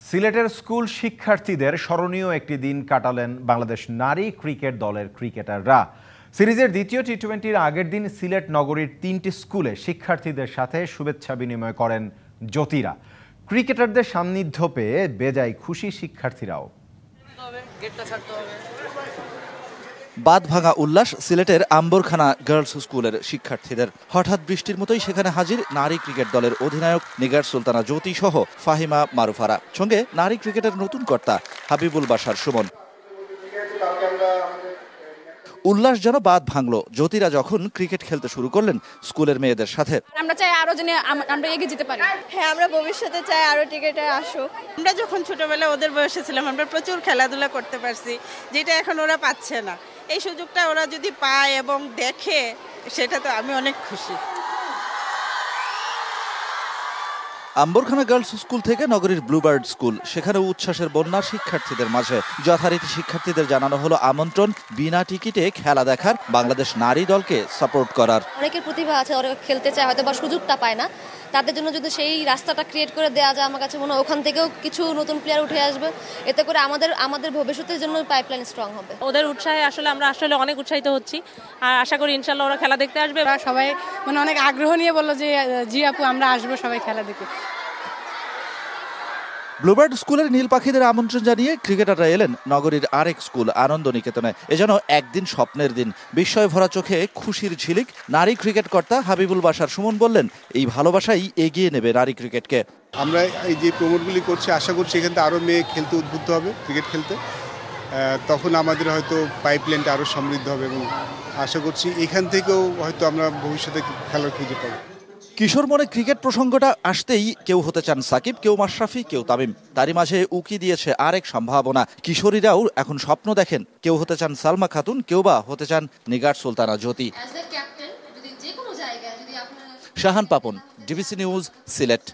সিলেটের স্কুল শিক্ষার্থীদের স্মরণীয় একটি দিন কাটালেন বাংলাদেশ নারী ক্রিকেট দলের ক্রিকেটাররা। সিরিজের দ্বিতীয় টি-20-র আগের দিন সিলেট নগরীর 3টি স্কুলে শিক্ষার্থীদের সাথে শুভেচ্ছা বিনিময় করেন জ্যোতিরা। ক্রিকেটারদের সান্নিধ্য পেয়ে বেজায় খুশি শিক্ষার্থীরাও। বাঁধভাঙা উল্লাস সিলেটের আম্বরখানা গার্লস স্কুলের শিক্ষার্থীদের। হঠাৎ বৃষ্টির মতোই সেখানে হাজির নারী ক্রিকেট দলের অধিনায়ক নিগার সুলতানা জ্যোতি সহ ফাহিমা মারুফারা, সঙ্গে নারী ক্রিকেটের নতুন কর্তা হাবিবুল বাশার সুমন। উল্লাস যেন বাঁধ ভাঙলো জ্যোতিরা যখন ক্রিকেট খেলতে শুরু করলেন স্কুলের মেয়েদের সাথে। আমরা চাই আরো যেন আমরা এগিয়ে যেতে পারি। হ্যাঁ, আমরা ভবিষ্যতে চাই আরো ক্রিকেটার আসুক। আমরা যখন ছোটবেলায় ওদের বয়সে ছিলাম আমরা প্রচুর খেলাধুলা করতে পারছি, যেটা এখন ওরা পাচ্ছে না। এই সুযোগটা ওরা যদি পায় এবং দেখে, সেটা তো আমি অনেক খুশি। আম্বরখানা গার্লস স্কুল থেকে নগরীর ব্লুবার্ড স্কুল, সেখানে উচ্ছ্বাসের বন্যা শিক্ষার্থীদের মাঝে। যথারীতি শিক্ষার্থীদের জানানো হলো আমন্ত্রণ বিনা টিকিটে খেলা দেখার, বাংলাদেশ নারী দলকে সাপোর্ট করার। অনেকের প্রতিভা আছে, ওরা খেলতে চায় হয়তো বা সুযোগটা পায় না, তাদের জন্য যদি সেই রাস্তাটা ক্রিয়েট করে দেওয়া যায়, আমার কাছে মনে হয় ওখান থেকেও কিছু নতুন প্লেয়ার উঠে আসবে। এতে করে আমাদের ভবিষ্যতের জন্য পাইপলাইন স্ট্রং হবে। ওদের উৎসাহে আমরা অনেক উৎসাহিত হচ্ছি, আর আশা করি ইনশাল্লাহ ওরা খেলা দেখতে আসবে। সবাই অনেক আগ্রহ নিয়ে বললো যে জি আপু আমরা আসবো সবাই খেলা দেখতে। ব্লুবার্ড স্কুলের নীল পাখিদের আমন্ত্রণ জানিয়ে ক্রিকেটাররা এলেন নগরীর আরেক স্কুল আনন্দ নিকেতনে। এজন্য একদিন স্বপ্নের দিন। বিস্ময় ভরা চোখে খুশির ঝিলিক। নারী ক্রিকেট কর্তা হাবিবুল বাশার সুমন বললেন, এই ভালোবাসাই এগিয়ে নেবে নারী ক্রিকেটকে। আমরা এই যে প্রমোটগুলি করছি, আশা করছি এখান থেকে আরও মেয়ে খেলতে উদ্বুদ্ধ হবে, ক্রিকেট খেলতে। তখন আমাদের হয়তো পাইপলাইনটা আরও সমৃদ্ধ হবে এবং আশা করছি এখান থেকেও হয়তো আমরা ভবিষ্যতে খেলার খুঁজে পাবো। কিশোর মনে ক্রিকেট প্রসঙ্গটা আসতেই কেউ হতে চান সাকিব, কেউ মাশরাফি, কেউ তামিম। তারই মাঝে উকি দিয়েছে আরেক সম্ভাবনা। কিশোরীরাও এখন স্বপ্ন দেখেন, কেউ হতে চান সালমা খাতুন, কেউ বা হতে চান নিগার সুলতানা জ্যোতি। Shahan Papon, DBC news, Sylhet.